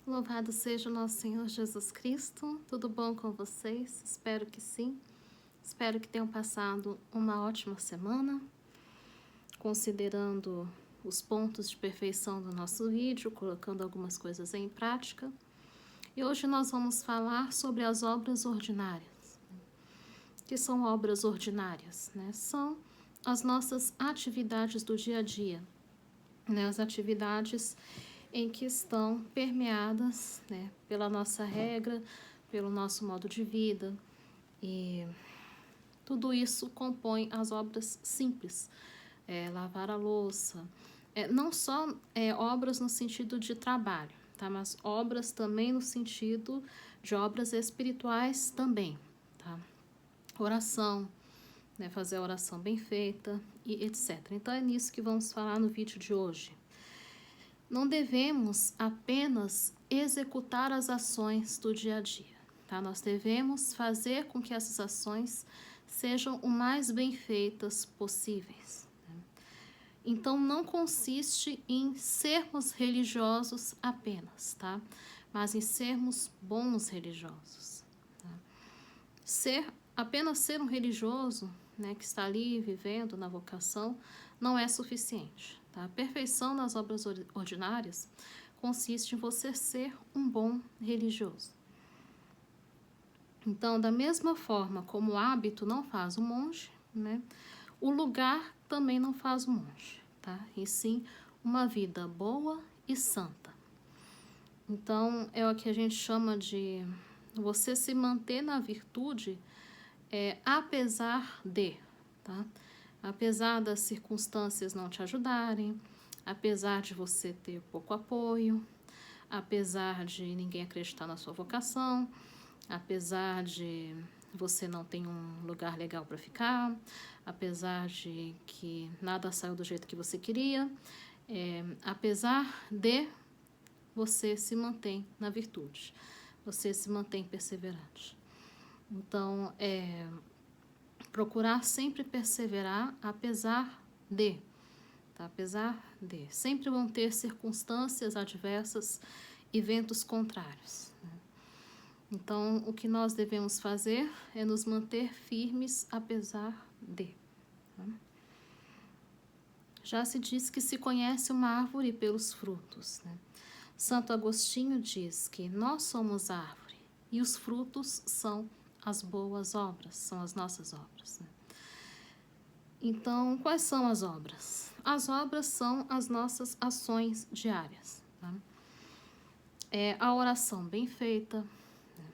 Louvado seja o nosso Senhor Jesus Cristo. Tudo bom com vocês? Espero que sim. Espero que tenham passado uma ótima semana, considerando os pontos de perfeição do nosso vídeo, colocando algumas coisas em prática. E hoje nós vamos falar sobre as obras ordinárias. O que são obras ordinárias, né? São as nossas atividades do dia a dia, né? As atividades em que estão permeadas, né, pela nossa regra, pelo nosso modo de vida, e tudo isso compõe as obras simples, lavar a louça, não só obras no sentido de trabalho, tá, mas obras também no sentido de obras espirituais também, tá, oração, né, fazer a oração bem feita e etc. Então é nisso que vamos falar no vídeo de hoje. Não devemos apenas executar as ações do dia a dia, tá? Nós devemos fazer com que essas ações sejam o mais bem feitas possíveis, né? Então, não consiste em sermos religiosos apenas, tá? Mas em sermos bons religiosos, tá? Apenas ser um religioso, né, que está ali vivendo na vocação, não é suficiente. Tá? A perfeição nas obras ordinárias consiste em você ser um bom religioso. Então, da mesma forma como o hábito não faz o monge, né, o lugar também não faz o monge, tá? E sim uma vida boa e santa. Então, é o que a gente chama de você se manter na virtude apesar de, tá? Apesar das circunstâncias não te ajudarem, apesar de você ter pouco apoio, apesar de ninguém acreditar na sua vocação, apesar de você não ter um lugar legal para ficar, apesar de que nada saiu do jeito que você queria, apesar de você se mantém na virtude, você se mantém perseverante. Então, procurar sempre perseverar apesar de, tá? Apesar de. Sempre vão ter circunstâncias adversas e ventos contrários, né? Então, o que nós devemos fazer é nos manter firmes apesar de, tá? Já se diz que se conhece uma árvore pelos frutos, né? Santo Agostinho diz que nós somos a árvore e os frutos são as boas obras, são as nossas obras, né? Então, quais são as obras? As obras são as nossas ações diárias, tá? A oração bem feita, né?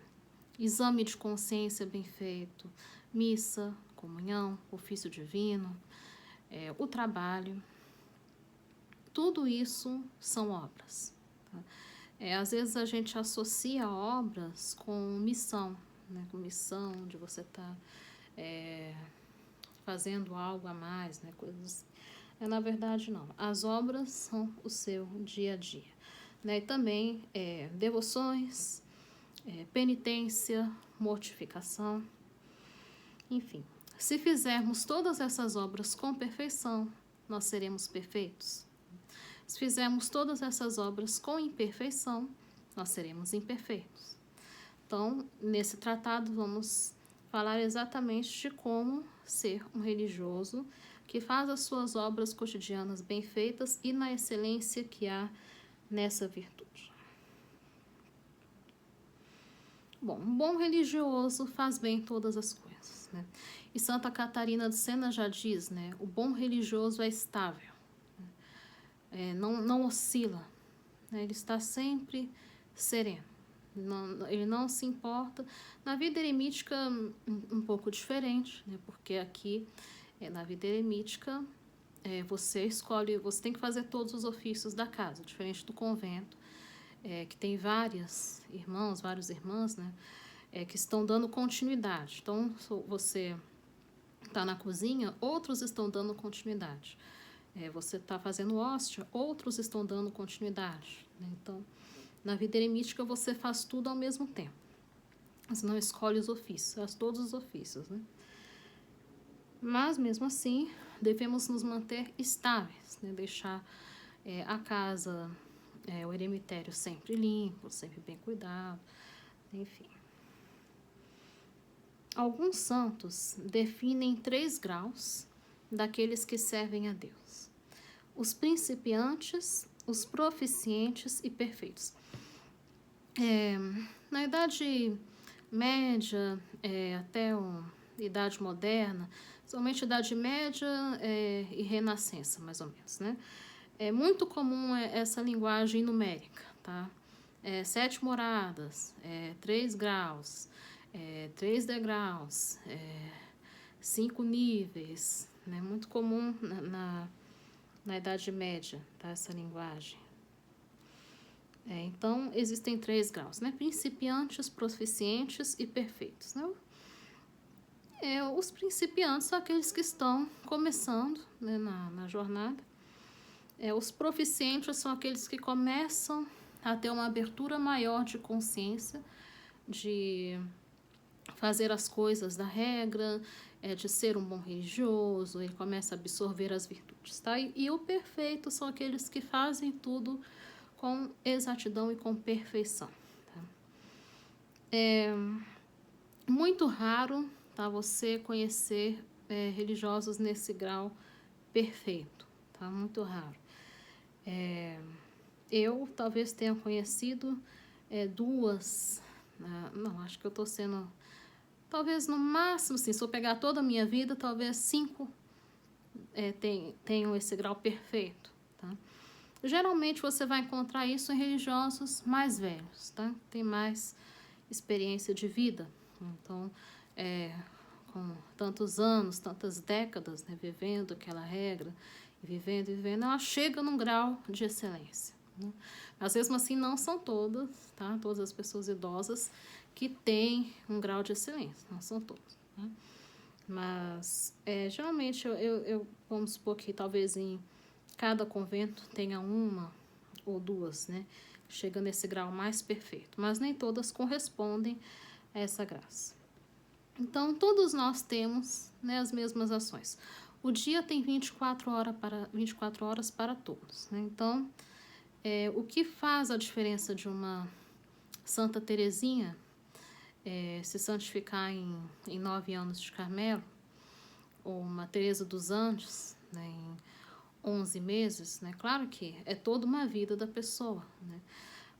Exame de consciência bem feito, missa, comunhão, ofício divino, o trabalho, tudo isso são obras, tá? Às vezes a gente associa obras com missão, né? Com missão de você estar fazendo algo a mais, né? Coisas. Na verdade, não. As obras são o seu dia a dia, né? E também devoções, penitência, mortificação, enfim. Se fizermos todas essas obras com perfeição, nós seremos perfeitos. Se fizermos todas essas obras com imperfeição, nós seremos imperfeitos. Então, nesse tratado, vamos falar exatamente de como ser um religioso que faz as suas obras cotidianas bem feitas e na excelência que há nessa virtude. Bom, um bom religioso faz bem todas as coisas, né? E Santa Catarina de Sena já diz, né? O bom religioso é estável, não oscila, né? Ele está sempre sereno. Ele não se importa. Na vida eremítica, um pouco diferente, né? Porque aqui, na vida eremítica, você escolhe, você tem que fazer todos os ofícios da casa, diferente do convento, que tem vários irmãs, né? Que estão dando continuidade. Então, você está na cozinha, outros estão dando continuidade. Você está fazendo hóstia, outros estão dando continuidade, né? Então, na vida eremítica, você faz tudo ao mesmo tempo. Você não escolhe os ofícios, faz todos os ofícios, né? Mas, mesmo assim, devemos nos manter estáveis, né? Deixar a casa o eremitério sempre limpo, sempre bem cuidado, enfim. Alguns santos definem 3 graus daqueles que servem a Deus: os principiantes, os proficientes e perfeitos. Na Idade Média, até a Idade Moderna, somente Idade Média e Renascença, mais ou menos, né? É muito comum essa linguagem numérica, tá? 7 moradas, 3 graus, 3 degraus, 5 níveis, né? Muito comum na Idade Média, tá? Essa linguagem. Então, existem 3 graus, né? Principiantes, proficientes e perfeitos, né? Os principiantes são aqueles que estão começando, né, na jornada. Os proficientes são aqueles que começam a ter uma abertura maior de consciência, de fazer as coisas da regra, de ser um bom religioso, ele começa a absorver as virtudes, tá? E o perfeito são aqueles que fazem tudo com exatidão e com perfeição, tá? É muito raro, tá, você conhecer religiosos nesse grau perfeito, tá? Muito raro. Eu talvez tenha conhecido 2, não, acho que eu estou sendo, talvez no máximo, assim, se eu pegar toda a minha vida, talvez 5 tenham esse grau perfeito, tá? Geralmente você vai encontrar isso em religiosos mais velhos, tá? Tem mais experiência de vida, então, com tantos anos, tantas décadas, né, vivendo aquela regra, vivendo, ela chega num grau de excelência, né? Mas mesmo assim não são todas, tá? Todas as pessoas idosas que têm um grau de excelência, não são todas, tá? Mas geralmente eu vamos supor que talvez em cada convento tenha 1 ou 2, né? Chega nesse grau mais perfeito, mas nem todas correspondem a essa graça. Então, todos nós temos, né, as mesmas ações. O dia tem 24 horas para todos, né? Então, o que faz a diferença de uma Santa Teresinha se santificar em 9 anos de Carmelo, ou uma Teresa dos Anjos, né, em 11 meses, né? Claro que é toda uma vida da pessoa, né?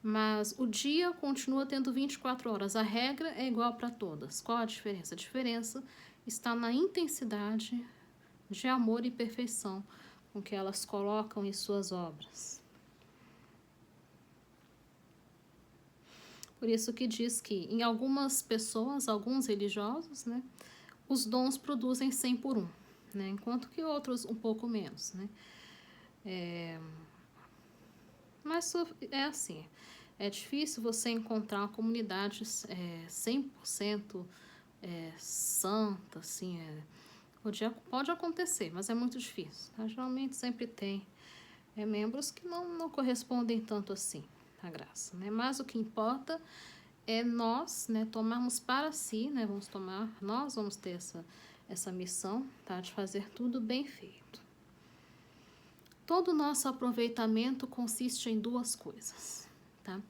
Mas o dia continua tendo 24 horas. A regra é igual para todas. Qual a diferença? A diferença está na intensidade de amor e perfeição com que elas colocam em suas obras. Por isso que diz que em algumas pessoas, alguns religiosos, né, os dons produzem 100 por 1, né, enquanto que outros um pouco menos, né? Mas é assim, é difícil você encontrar comunidades 100% santa, assim, pode acontecer, mas é muito difícil, tá? Geralmente sempre tem membros que não correspondem tanto assim à graça, né? Mas o que importa é nós, né, tomarmos para si, né, nós vamos ter essa missão, tá, de fazer tudo bem feito. Todo o nosso aproveitamento consiste em 2 coisas, tá?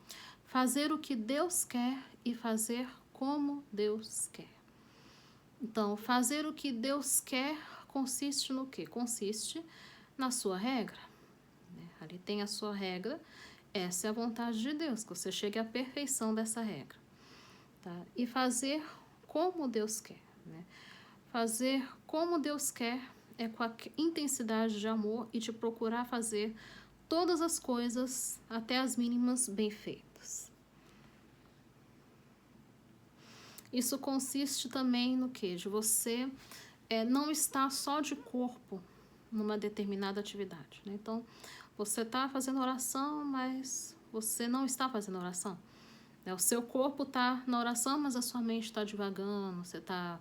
Fazer o que Deus quer e fazer como Deus quer. Então, fazer o que Deus quer consiste no quê? Consiste na sua regra, né? Ali tem a sua regra, essa é a vontade de Deus, que você chegue à perfeição dessa regra, tá? E fazer como Deus quer, né? Fazer como Deus quer é com a intensidade de amor e de procurar fazer todas as coisas, até as mínimas, bem feitas. Isso consiste também no quê? De você não estar só de corpo numa determinada atividade, né? Então, você está fazendo oração, mas você não está fazendo oração. O seu corpo está na oração, mas a sua mente está divagando, você está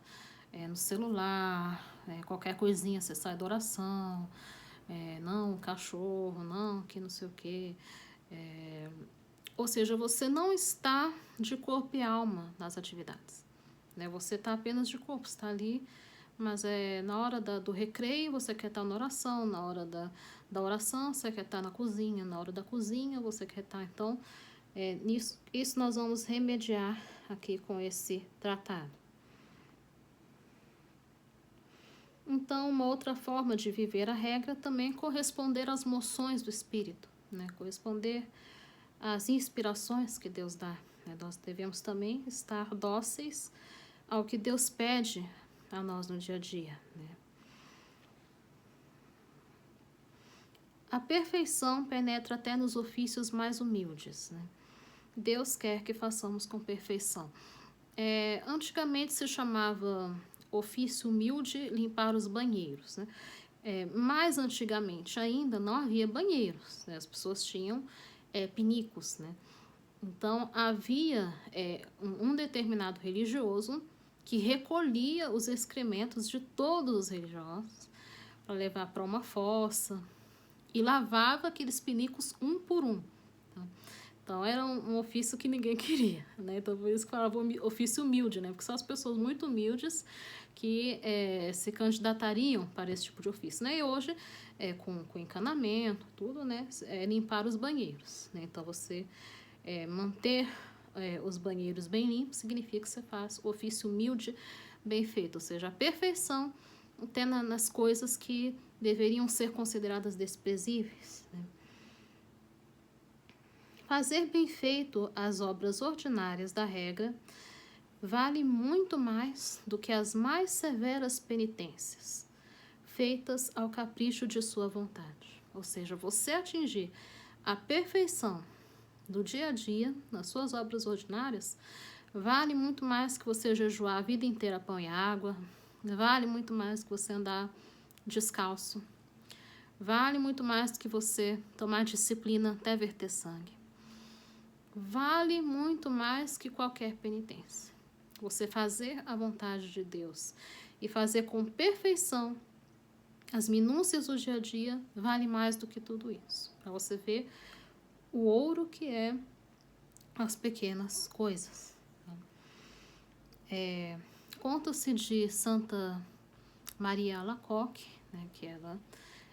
no celular, qualquer coisinha você sai da oração, não, cachorro, não, que não sei o quê. Ou seja, você não está de corpo e alma nas atividades, né? Você está apenas de corpo, está ali mas na hora do recreio você quer estar na oração, na hora da oração você quer estar na cozinha, na hora da cozinha você quer estar. Então, isso nós vamos remediar aqui com esse tratado. Então, uma outra forma de viver a regra também é corresponder às moções do Espírito, né? Corresponder às inspirações que Deus dá. Né? Nós devemos também estar dóceis ao que Deus pede a nós no dia a dia. Né? A perfeição penetra até nos ofícios mais humildes. Né? Deus quer que façamos com perfeição. Antigamente se chamava ofício humilde limpar os banheiros. Né? Mais antigamente ainda não havia banheiros. Né? As pessoas tinham pinicos. Né? Então havia um determinado religioso que recolhia os excrementos de todos os religiosos para levar para uma fossa e lavava aqueles pinicos um por um. Tá? Então era um ofício que ninguém queria, né? Então por isso que falava ofício humilde, né? Porque são as pessoas muito humildes que se candidatariam para esse tipo de ofício, né? E hoje, com encanamento, tudo, né? Limpar os banheiros, né? Então você manter os banheiros bem limpos significa que você faz o ofício humilde bem feito, ou seja, a perfeição até nas coisas que deveriam ser consideradas desprezíveis. Né? Fazer bem feito as obras ordinárias da regra vale muito mais do que as mais severas penitências, feitas ao capricho de sua vontade. Ou seja, você atingir a perfeição do dia a dia, nas suas obras ordinárias, vale muito mais que você jejuar a vida inteira pão e água, vale muito mais que você andar descalço, vale muito mais que você tomar disciplina até verter sangue, vale muito mais que qualquer penitência. Você fazer a vontade de Deus e fazer com perfeição as minúcias do dia a dia vale mais do que tudo isso, para você ver o ouro que é as pequenas coisas. Conta-se de Santa Maria Alacoque, né, que ela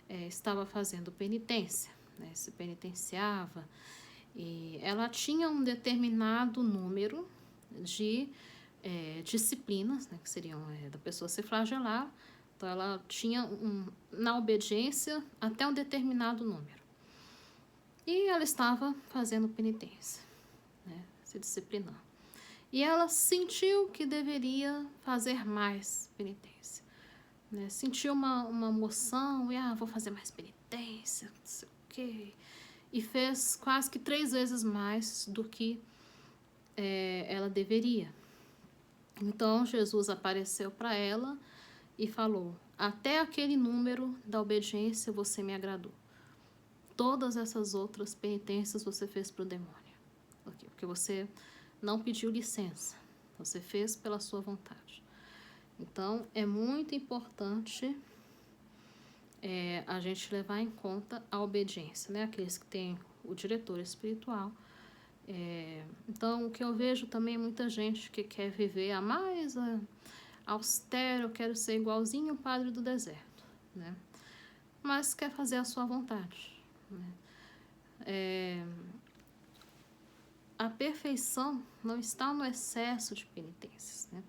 estava fazendo penitência, né, se penitenciava, e ela tinha um determinado número de disciplinas, né, que seriam da pessoa se flagelar. Então ela tinha na obediência até um determinado número. E ela estava fazendo penitência, né, se disciplinando. E ela sentiu que deveria fazer mais penitência. Né? Sentiu uma moção, e vou fazer mais penitência, não sei o quê. E fez quase que 3 vezes mais do que ela deveria. Então Jesus apareceu para ela e falou: até aquele número da obediência você me agradou. Todas essas outras penitências você fez para o demônio. Porque você não pediu licença. Você fez pela sua vontade. Então, é muito importante a gente levar em conta a obediência, né? Aqueles que têm o diretor espiritual. Então, o que eu vejo também é muita gente que quer viver a mais austero, eu quero ser igualzinho o padre do deserto, né? Mas quer fazer a sua vontade. Né? A perfeição não está no excesso de penitências. Né?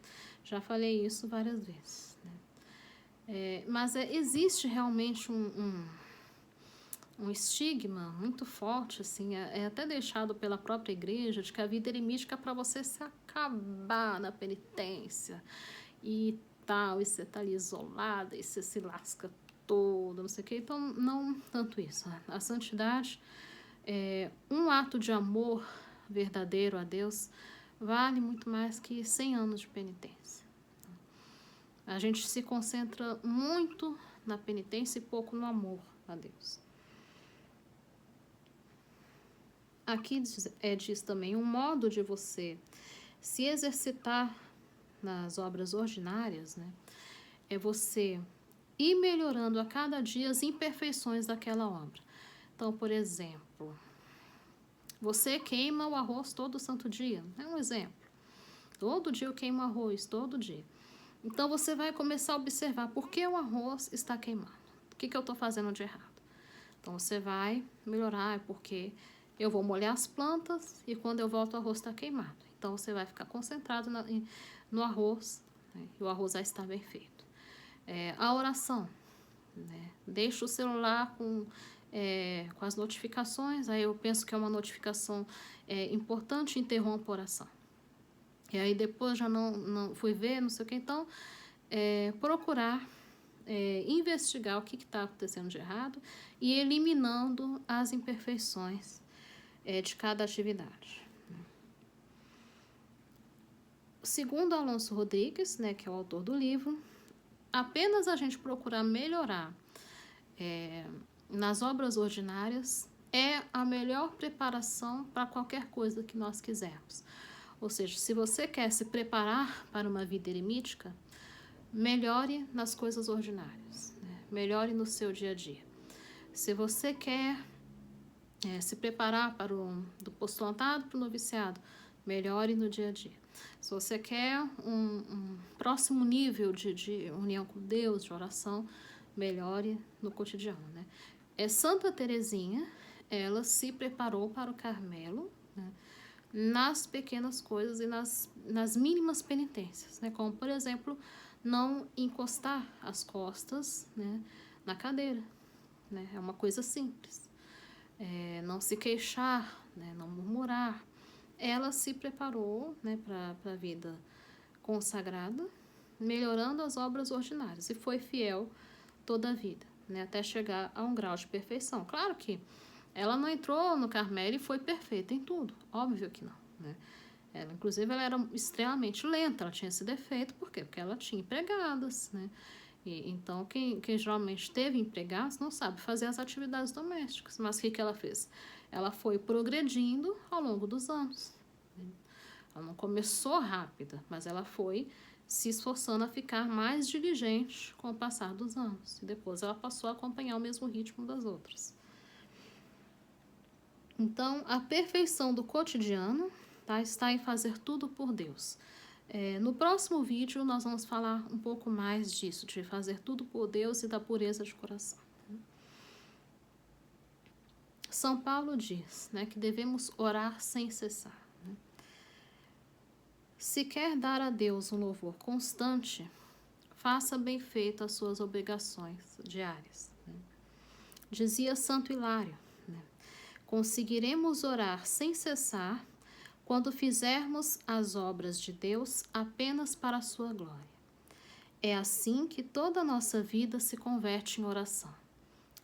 Já falei isso várias vezes. Né? Mas existe realmente um estigma muito forte, assim, até deixado pela própria igreja, de que a vida eremítica é para você se acabar na penitência e tal, e você está ali isolada, e você se lasca todo, não sei o quê. Então, não tanto isso. Né? A santidade é um ato de amor verdadeiro a Deus, vale muito mais que 100 anos de penitência. A gente se concentra muito na penitência e pouco no amor a Deus. Aqui diz também um modo de você se exercitar nas obras ordinárias, né? É você ir melhorando a cada dia as imperfeições daquela obra. Então, por exemplo, você queima o arroz todo santo dia. É um exemplo. Todo dia eu queimo arroz, todo dia. Então, você vai começar a observar por que o arroz está queimando. O que eu estou fazendo de errado? Então, você vai melhorar, porque eu vou molhar as plantas e quando eu volto o arroz está queimado. Então, você vai ficar concentrado no arroz, né? E o arroz vai estar bem feito. A oração, né? Deixa o celular com as notificações, aí eu penso que é uma notificação importante, interrompo a oração. E aí depois já não fui ver, não sei o que, então procurar investigar o que está acontecendo de errado e eliminando as imperfeições de cada atividade. Segundo Alonso Rodrigues, né, que é o autor do livro, apenas a gente procurar melhorar nas obras ordinárias é a melhor preparação para qualquer coisa que nós quisermos. Ou seja, se você quer se preparar para uma vida eremítica, melhore nas coisas ordinárias, né? Melhore no seu dia a dia. Se você quer se preparar para do postulantado para o noviciado, melhore no dia a dia. Se você quer um próximo nível de união com Deus, de oração, melhore no cotidiano, né? Santa Teresinha, ela se preparou para o Carmelo, né, nas pequenas coisas e nas mínimas penitências, né? Como, por exemplo, não encostar as costas, né, na cadeira, né? É uma coisa simples. Não se queixar, né, não murmurar. Ela se preparou, né, para a vida consagrada, melhorando as obras ordinárias e foi fiel toda a vida, né, até chegar a um grau de perfeição. Claro que ela não entrou no Carmelo e foi perfeita em tudo, óbvio que não, né? Inclusive, ela era extremamente lenta, ela tinha esse defeito, por quê? Porque ela tinha empregadas, né? Então, quem geralmente teve empregados não sabe fazer as atividades domésticas, mas o que ela fez? Ela foi progredindo ao longo dos anos. Né? Ela não começou rápida, mas ela foi se esforçando a ficar mais diligente com o passar dos anos. E depois ela passou a acompanhar o mesmo ritmo das outras. Então, a perfeição do cotidiano, tá, está em fazer tudo por Deus. No próximo vídeo, nós vamos falar um pouco mais disso, de fazer tudo por Deus e da pureza de coração. São Paulo diz, né, que devemos orar sem cessar. Né? Se quer dar a Deus um louvor constante, faça bem feito as suas obrigações diárias. Né? Dizia Santo Hilário, né? Conseguiremos orar sem cessar quando fizermos as obras de Deus apenas para a sua glória. É assim que toda a nossa vida se converte em oração,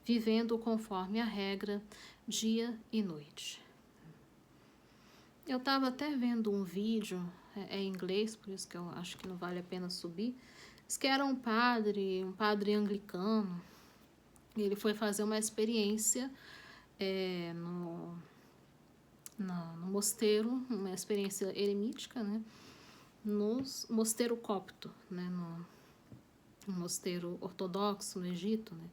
vivendo conforme a regra dia e noite. Eu estava até vendo um vídeo, em inglês, por isso que eu acho que não vale a pena subir, diz que era um padre anglicano, e ele foi fazer uma experiência no mosteiro, uma experiência eremítica, né, no mosteiro copto, né, no mosteiro ortodoxo no Egito, né,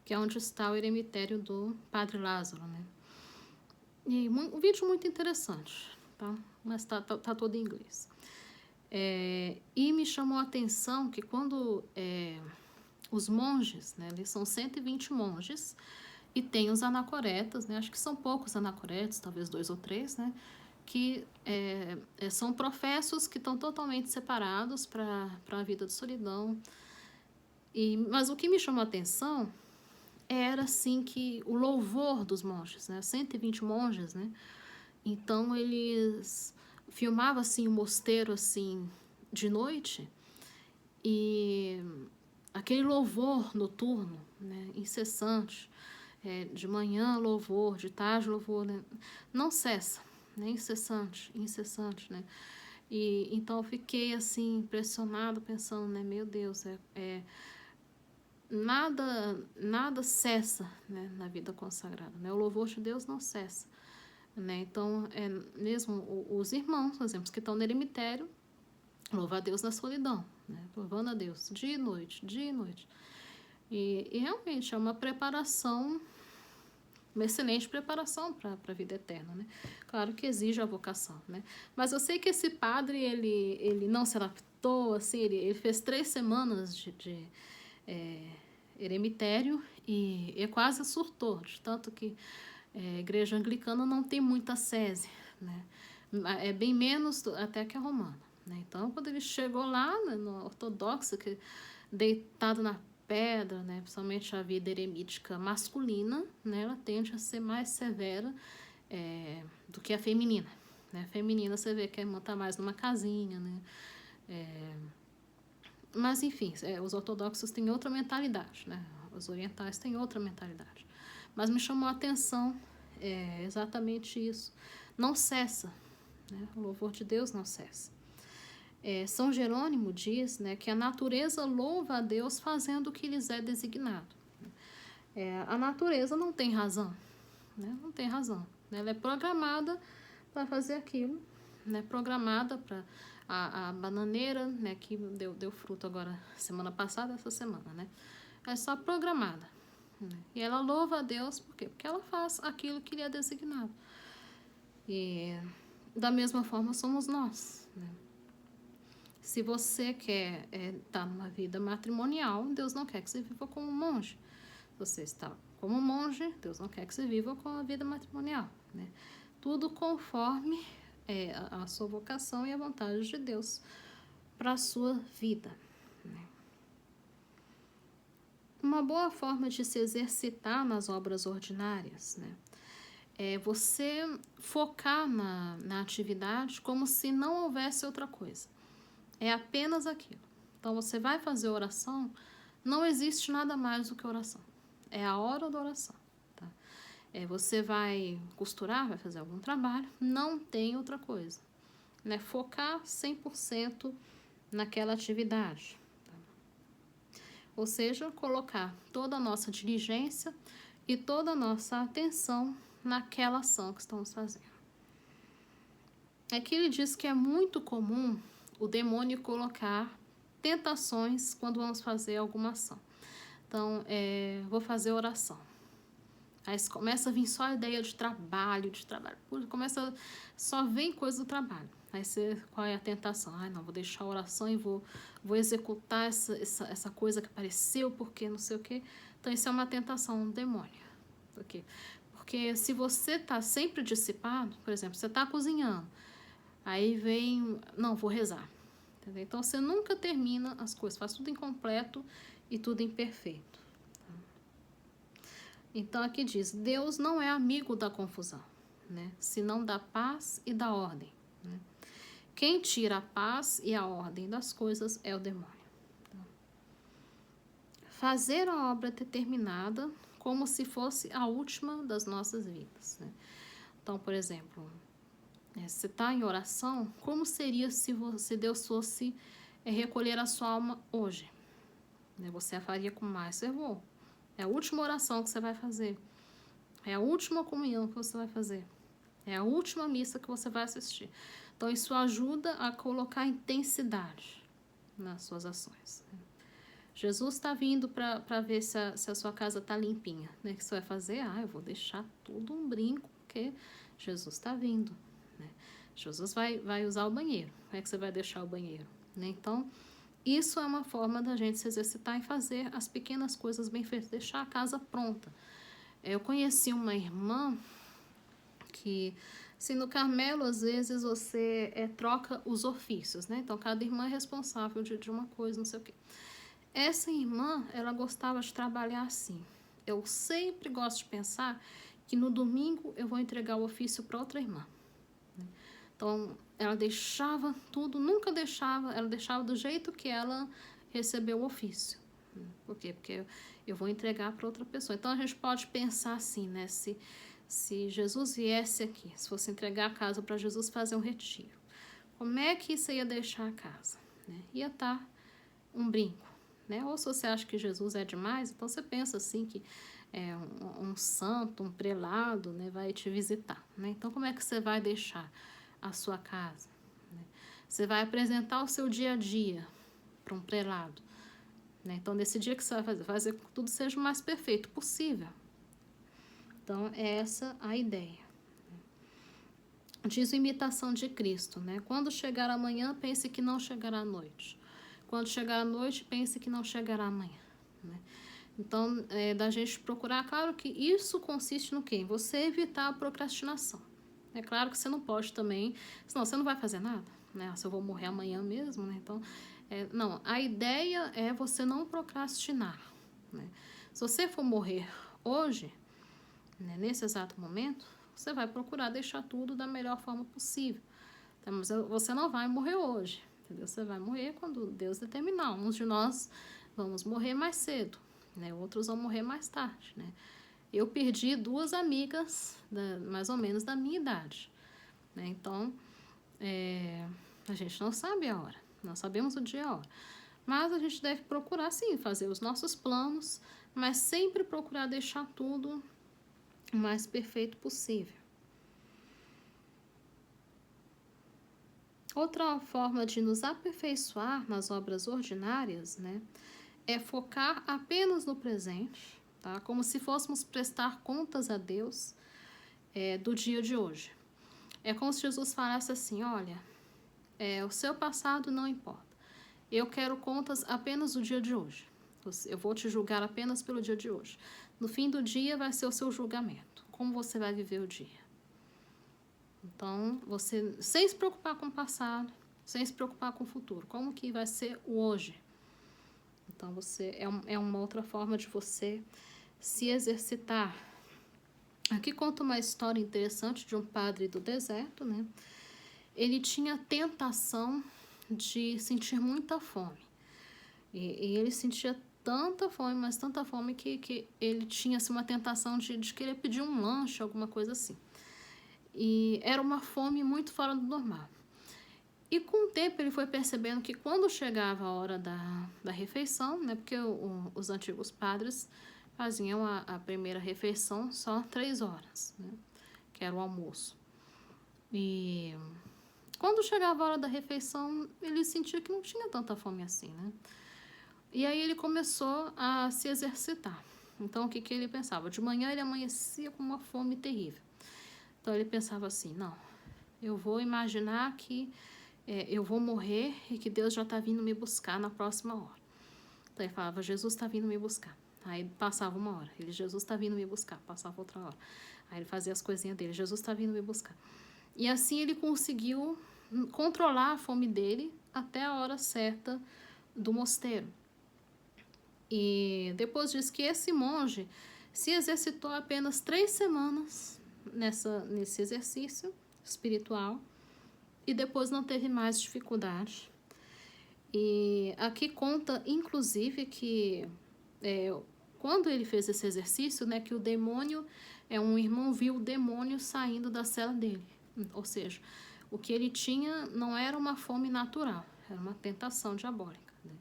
que é onde está o eremitério do Padre Lázaro, né. E um vídeo muito interessante, tá? Mas tá todo em inglês. E me chamou a atenção que quando os monges, né, eles são 120 monges, e tem os anacoretas, né, acho que são poucos anacoretas, talvez 2 ou 3, né, que são professos que estão totalmente separados para a vida de solidão. Mas o que me chamou a atenção era, assim, que o louvor dos monges, né, 120 monges, né, então eles filmavam, assim, o mosteiro, assim, de noite, e aquele louvor noturno, né, incessante, de manhã louvor, de tarde louvor, né, não cessa, né, incessante, né, e então eu fiquei, assim, impressionado, pensando, né, meu Deus, nada cessa, né, na vida consagrada, né, o louvor de Deus não cessa, né, então mesmo os irmãos, por exemplo, que estão no eremitério, louva a Deus na solidão, né, louvando a Deus dia e noite, e realmente é uma preparação uma excelente preparação para a vida eterna, né? Claro que exige a vocação, né? Mas eu sei que esse padre, ele não se adaptou, assim, ele fez 3 semanas de eremitério e quase surtou, de tanto que a igreja anglicana não tem muita sese, né? É bem menos até que a romana, né? Então, quando ele chegou lá, né, no ortodoxo, que deitado na pedra, né, principalmente a vida eremítica masculina, né, ela tende a ser mais severa do que a feminina, né? A feminina você vê que a irmã tá mais numa casinha, né? Mas enfim, os ortodoxos têm outra mentalidade, né? Os orientais têm outra mentalidade. Mas me chamou a atenção exatamente isso. Não cessa, né? O louvor de Deus não cessa. São Jerônimo diz, né, que a natureza louva a Deus fazendo o que lhes é designado. A natureza não tem razão, né? Não tem razão. Ela é programada para fazer aquilo, né? Programada para a bananeira, né, que deu fruto agora semana passada, essa semana, né? É só programada, né? E ela louva a Deus por quê? Porque ela faz aquilo que lhe é designado. E da mesma forma somos nós, né? Se você quer estar numa vida matrimonial, Deus não quer que você viva como monge. Se você está como monge, Deus não quer que você viva com a vida matrimonial, né? Tudo conforme a sua vocação e a vontade de Deus para a sua vida, né? Uma boa forma de se exercitar nas obras ordinárias, né, é você focar na atividade como se não houvesse outra coisa. É apenas aquilo. Então, você vai fazer oração, não existe nada mais do que oração. É a hora da oração. Tá? Você vai costurar, vai fazer algum trabalho, não tem outra coisa. Né? Focar 100% naquela atividade. Tá? Ou seja, colocar toda a nossa diligência e toda a nossa atenção naquela ação que estamos fazendo. Aqui ele diz que é muito comum o demônio colocar tentações quando vamos fazer alguma ação. Então, vou fazer oração. Aí começa a vir só a ideia de trabalho. Só vem coisa do trabalho. Aí qual é a tentação? Não, vou deixar a oração e vou executar essa coisa que apareceu, porque não sei o quê. Então, isso é uma tentação do demônio. Por quê? Porque se você está sempre dissipado, por exemplo, você está cozinhando, aí vem, não, vou rezar. Entendeu? Então, você nunca termina as coisas, faz tudo incompleto e tudo imperfeito. Então, aqui diz, Deus não é amigo da confusão, né? Senão da paz e da ordem. Né? Quem tira a paz e a ordem das coisas é o demônio. Então, fazer a obra determinada como se fosse a última das nossas vidas. Né? Então, por exemplo, você está em oração, como seria se Deus fosse recolher a sua alma hoje? Você a faria com mais fervor. É a última oração que você vai fazer. É a última comunhão que você vai fazer. É a última missa que você vai assistir. Então, isso ajuda a colocar intensidade nas suas ações. Jesus está vindo para ver se a sua casa está limpinha. Né? O que você vai fazer? Eu vou deixar tudo um brinco, porque Jesus está vindo. Né? Jesus vai usar o banheiro. Como é que você vai deixar o banheiro? Né? Então, isso é uma forma da gente se exercitar e fazer as pequenas coisas bem feitas, deixar a casa pronta. Eu conheci uma irmã que, assim, no Carmelo, às vezes você troca os ofícios, né? Então, cada irmã é responsável de uma coisa, não sei o quê. Essa irmã, ela gostava de trabalhar assim. Eu sempre gosto de pensar que no domingo eu vou entregar o ofício para outra irmã. Então, ela deixava tudo, nunca deixava, ela deixava do jeito que ela recebeu o ofício. Por quê? Porque eu vou entregar para outra pessoa. Então, a gente pode pensar assim, né? Se Jesus viesse aqui, se fosse entregar a casa para Jesus fazer um retiro, como é que você ia deixar a casa? Né? Ia estar um brinco. Né? Ou se você acha que Jesus é demais, então você pensa assim que um santo, um prelado, né, vai te visitar. Né? Então, como é que você vai deixar a sua casa? Né? Você vai apresentar o seu dia a dia para um prelado. Né? Então, nesse dia que você vai fazer com que tudo seja o mais perfeito possível. Então, é essa a ideia. Diz Imitação de Cristo, né? Quando chegar amanhã, pense que não chegará à noite. Quando chegar à noite, pense que não chegará amanhã, né? Então, da gente procurar, claro que isso consiste no quê? Em você evitar a procrastinação. É claro que você não pode também, senão você não vai fazer nada, né? Se eu vou morrer amanhã mesmo, né? Então, não, a ideia é você não procrastinar, né? Se você for morrer hoje, né, nesse exato momento, você vai procurar deixar tudo da melhor forma possível. Tá? Mas você não vai morrer hoje, entendeu? Você vai morrer quando Deus determinar. Uns de nós vamos morrer mais cedo, né? Outros vão morrer mais tarde, né? Eu perdi 2 amigas, mais ou menos da minha idade, né? Então, a gente não sabe a hora, não sabemos o dia e a hora. Mas a gente deve procurar, sim, fazer os nossos planos, mas sempre procurar deixar tudo o mais perfeito possível. Outra forma de nos aperfeiçoar nas obras ordinárias, né, é focar apenas no presente, tá? Como se fôssemos prestar contas a Deus do dia de hoje. É como se Jesus falasse assim, olha, o seu passado não importa. Eu quero contas apenas do dia de hoje. Eu vou te julgar apenas pelo dia de hoje. No fim do dia vai ser o seu julgamento. Como você vai viver o dia? Então, você, sem se preocupar com o passado, sem se preocupar com o futuro, como que vai ser o hoje? Então, é uma outra forma de você se exercitar. Aqui conta uma história interessante de um padre do deserto, né? Ele tinha tentação de sentir muita fome. E ele sentia tanta fome, mas tanta fome que ele tinha assim, uma tentação de querer pedir um lanche, alguma coisa assim. E era uma fome muito fora do normal. E com o tempo ele foi percebendo que quando chegava a hora da refeição, né, porque os antigos padres faziam a primeira refeição só 3 horas, né, que era o almoço. E quando chegava a hora da refeição, ele sentia que não tinha tanta fome assim, né? E aí ele começou a se exercitar. Então o que ele pensava? De manhã ele amanhecia com uma fome terrível. Então ele pensava assim, não, eu vou imaginar que eu vou morrer e que Deus já está vindo me buscar na próxima hora. Então ele falava, Jesus está vindo me buscar. Aí passava uma hora, Jesus está vindo me buscar, passava outra hora. Aí ele fazia as coisinhas dele, Jesus está vindo me buscar. E assim ele conseguiu controlar a fome dele até a hora certa do mosteiro. E depois diz que esse monge se exercitou apenas 3 semanas nesse exercício espiritual e depois não teve mais dificuldade. E aqui conta, inclusive, que quando ele fez esse exercício, né, que o demônio, um irmão viu o demônio saindo da cela dele. Ou seja, o que ele tinha não era uma fome natural, era uma tentação diabólica, né?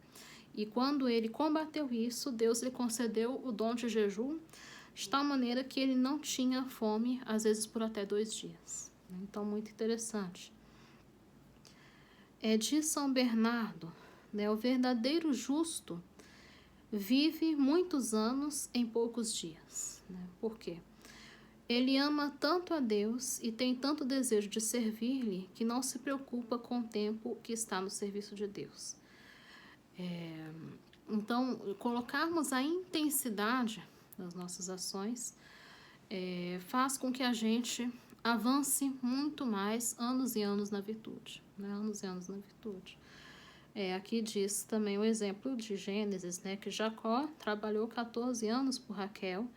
E quando ele combateu isso, Deus lhe concedeu o dom de jejum, de tal maneira que ele não tinha fome, às vezes por até 2 dias. Então, muito interessante. De São Bernardo, né, o verdadeiro justo vive muitos anos em poucos dias. Né? Por quê? Ele ama tanto a Deus e tem tanto desejo de servir-lhe que não se preocupa com o tempo que está no serviço de Deus. Então, colocarmos a intensidade nas nossas ações faz com que a gente avance muito mais anos e anos na virtude, né? Anos e anos na virtude. Aqui diz também o exemplo de Gênesis, né? Que Jacó trabalhou 14 anos por Raquel,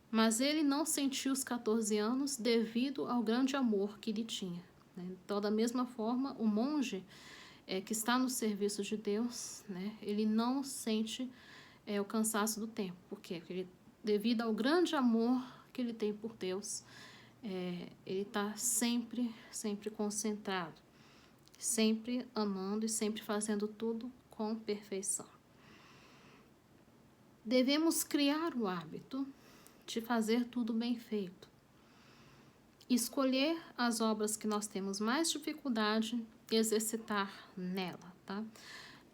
mas ele não sentiu os 14 anos devido ao grande amor que ele tinha. Né? Então, da mesma forma, o monge que está no serviço de Deus, né? Ele não sente o cansaço do tempo. Por quê? Porque ele, devido ao grande amor que ele tem por Deus, ele está sempre, sempre concentrado, sempre amando e sempre fazendo tudo com perfeição. Devemos criar o hábito de fazer tudo bem feito. Escolher as obras que nós temos mais dificuldade e exercitar nela, tá?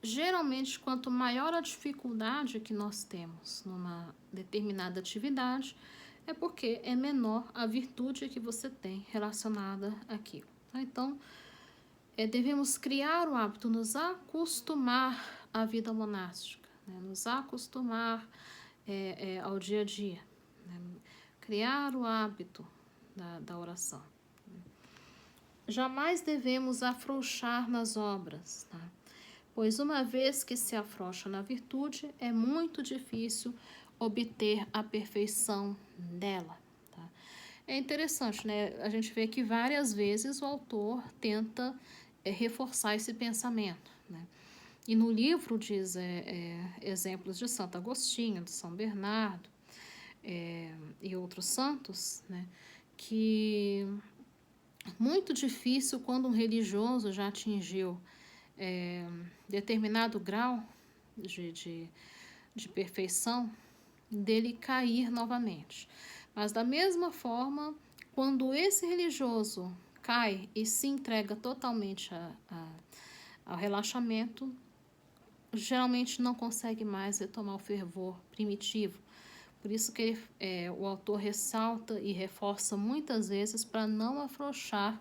Geralmente, quanto maior a dificuldade que nós temos numa determinada atividade, é porque é menor a virtude que você tem relacionada àquilo. Tá? Então, devemos criar o hábito, nos acostumar à vida monástica, né? Nos acostumar ao dia a dia, né? Criar o hábito da oração. Jamais devemos afrouxar nas obras, tá? Pois uma vez que se afrouxa na virtude, é muito difícil obter a perfeição dela. Tá? É interessante, né? A gente vê que várias vezes o autor tenta reforçar esse pensamento, né? E no livro diz exemplos de Santo Agostinho, de São Bernardo e outros santos, né? Que muito difícil quando um religioso já atingiu determinado grau de perfeição, dele cair novamente. Mas da mesma forma, quando esse religioso cai e se entrega totalmente ao relaxamento, geralmente não consegue mais retomar o fervor primitivo. Por isso que o autor ressalta e reforça muitas vezes para não afrouxar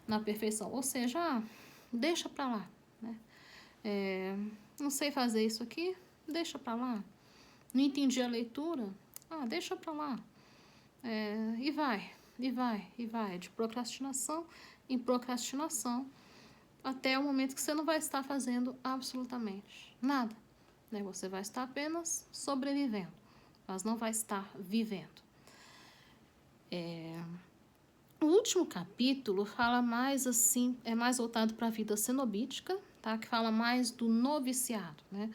na perfeição. Ou seja, deixa para lá. Né? Não sei fazer isso aqui, deixa para lá. Não entendi a leitura, deixa para lá. E vai, de procrastinação em procrastinação, até o momento que você não vai estar fazendo absolutamente nada. Né? Você vai estar apenas sobrevivendo, mas não vai estar vivendo. O último capítulo fala mais assim, é mais voltado para a vida cenobítica, tá? Que fala mais do noviciado, né?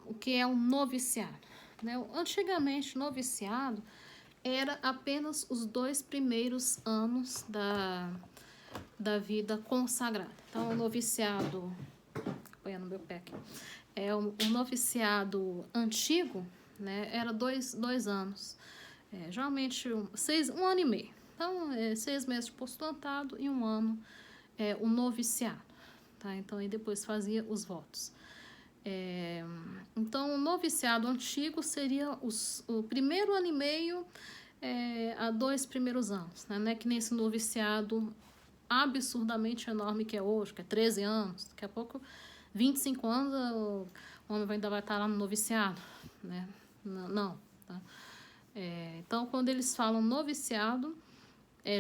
O que é um noviciado? Né? Antigamente, noviciado era apenas os 2 primeiros anos da vida consagrada. Então, o noviciado, apoiando meu pé aqui, o noviciado antigo, né, era 2 anos, geralmente 1 ano e meio. Então, 6 meses de postulantado e 1 ano o noviciado. Tá? Então, e depois fazia os votos. Então, o noviciado antigo seria o primeiro ano e meio a 2 primeiros anos. Né? Não é que nesse noviciado absurdamente enorme que é hoje, que é 13 anos, daqui a pouco, 25 anos, o homem ainda vai estar lá no noviciado. Né? Não. Tá? Então, quando eles falam noviciado,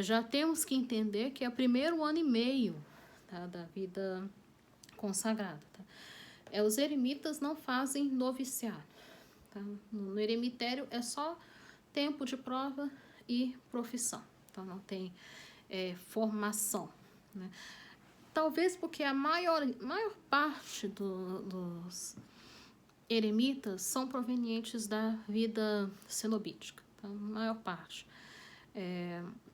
já temos que entender que é o primeiro ano e meio, tá, da vida consagrada. Tá? Os eremitas não fazem noviciado. Tá? No eremitério é só tempo de prova e profissão. Então, não tem formação. Né? Talvez porque a maior parte dos eremitas são provenientes da vida cenobítica. Tá? A maior parte.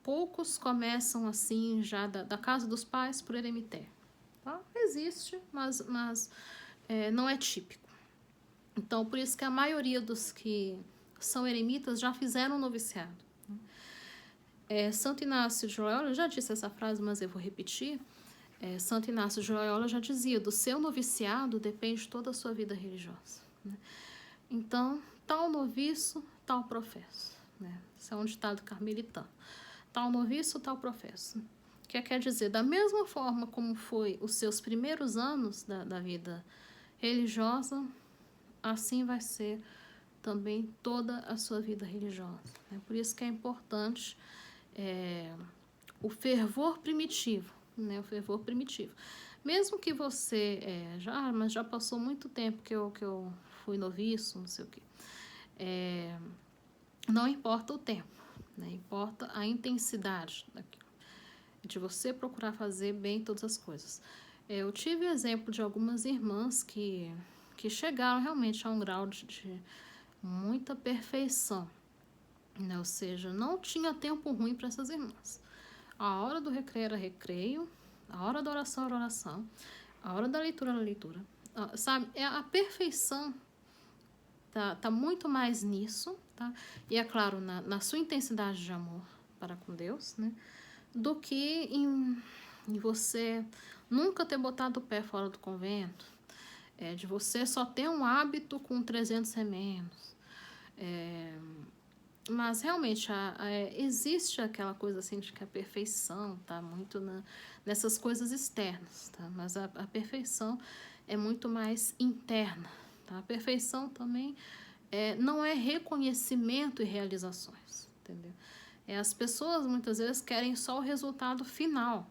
Poucos começam assim, já da casa dos pais para o eremitério. Tá? Existe, mas não é típico. Então, por isso que a maioria dos que são eremitas já fizeram noviciado. Santo Inácio de Loyola, eu já disse essa frase, mas eu vou repetir. Santo Inácio de Loyola já dizia, do seu noviciado depende toda a sua vida religiosa. Né? Então, tal noviço, tal professo. Né? Isso é um ditado carmelitano. Tal noviço, tal professo. Que quer dizer, da mesma forma como foi os seus primeiros anos da vida religiosa, assim vai ser também toda a sua vida religiosa. Né? Por isso que é importante o fervor primitivo. Né? O fervor primitivo. Mesmo que você mas já passou muito tempo que eu fui noviço, não sei o quê. Não importa o tempo, né? Importa a intensidade daquilo, de você procurar fazer bem todas as coisas. Eu tive exemplo de algumas irmãs que chegaram realmente a um grau de muita perfeição, né? Ou seja, não tinha tempo ruim para essas irmãs. A hora do recreio era recreio, a hora da oração era oração, a hora da leitura era leitura. Sabe, a perfeição tá muito mais nisso, tá? E é claro, na sua intensidade de amor para com Deus, né? Do que em você nunca ter botado o pé fora do convento, de você só ter um hábito com 300 remendos, Mas realmente existe aquela coisa assim de que a perfeição está muito nessas coisas externas, tá? Mas a perfeição é muito mais interna, tá? A perfeição também não é reconhecimento e realizações, entendeu? As pessoas muitas vezes querem só o resultado final,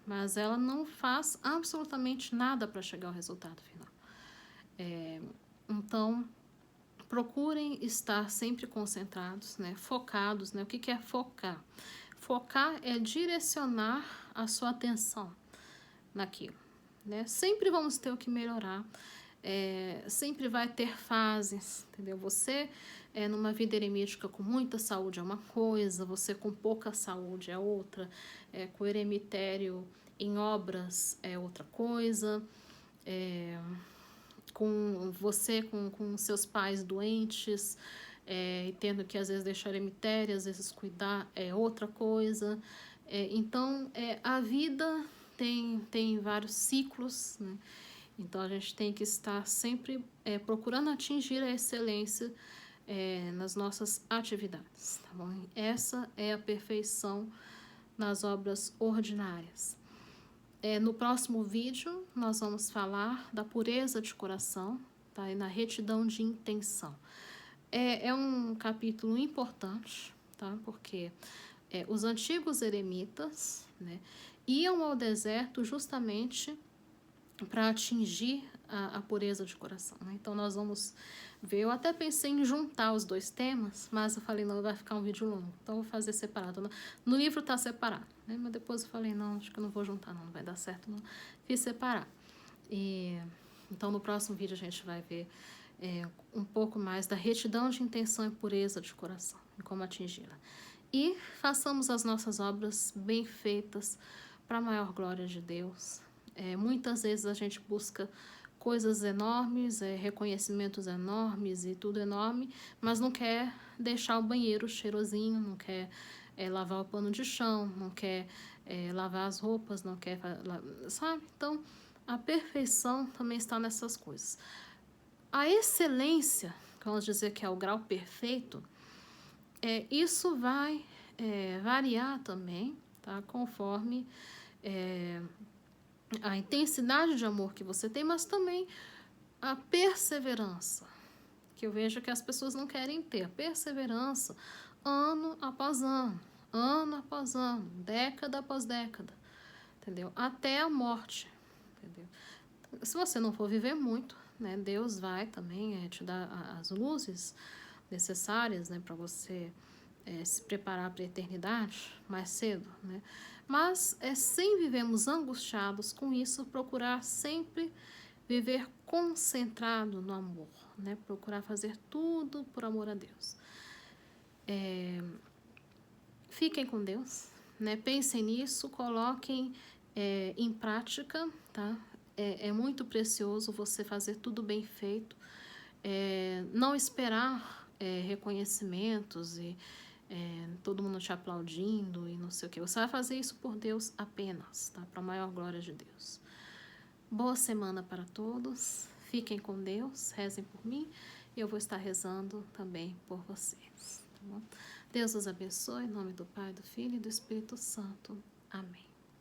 mas ela não faz absolutamente nada para chegar ao resultado final. Então, procurem estar sempre concentrados, né, focados, né? O que é focar? Focar é direcionar a sua atenção naquilo, né? Sempre vamos ter o que melhorar, sempre vai ter fases, entendeu? Você numa vida eremítica com muita saúde é uma coisa, você com pouca saúde é outra, com eremitério em obras é outra coisa, com você com seus pais doentes, e tendo que às vezes deixar eremitério, às vezes cuidar é outra coisa. Então, a vida tem vários ciclos, né? Então, a gente tem que estar sempre procurando atingir a excelência nas nossas atividades, tá bom? Essa é a perfeição nas obras ordinárias. No próximo vídeo, nós vamos falar da pureza de coração, tá? E na retidão de intenção. É um capítulo importante, tá? Porque os antigos eremitas, né, iam ao deserto justamente para atingir a pureza de coração, né? Então, nós vamos ver. Eu até pensei em juntar os dois temas, mas eu falei, não, vai ficar um vídeo longo, então eu vou fazer separado. No livro está separado, né? Mas depois eu falei, não, acho que eu não vou juntar, não vai dar certo, não. Fiz separar. Então, no próximo vídeo a gente vai ver um pouco mais da retidão de intenção e pureza de coração, e como atingi-la. E façamos as nossas obras bem feitas para a maior glória de Deus. Muitas vezes a gente busca coisas enormes, reconhecimentos enormes e tudo enorme, mas não quer deixar o banheiro cheirosinho, não quer lavar o pano de chão, não quer lavar as roupas, não quer, sabe? Então, a perfeição também está nessas coisas. A excelência, vamos dizer que é o grau perfeito, isso vai variar também, tá? Conforme a intensidade de amor que você tem, mas também a perseverança, que eu vejo que as pessoas não querem ter. A perseverança, ano após ano, década após década, entendeu? Até a morte, entendeu? Se você não for viver muito, né, Deus vai também te dar as luzes necessárias, né, para você se preparar para a eternidade mais cedo, né? Mas sem vivermos angustiados com isso, procurar sempre viver concentrado no amor, né? Procurar fazer tudo por amor a Deus. Fiquem com Deus, né? Pensem nisso, coloquem em prática, tá? É muito precioso você fazer tudo bem feito, não esperar reconhecimentos e todo mundo te aplaudindo e não sei o que. Você vai fazer isso por Deus apenas, tá? Para a maior glória de Deus. Boa semana para todos. Fiquem com Deus, rezem por mim. E eu vou estar rezando também por vocês, tá bom? Deus os abençoe, em nome do Pai, do Filho e do Espírito Santo. Amém.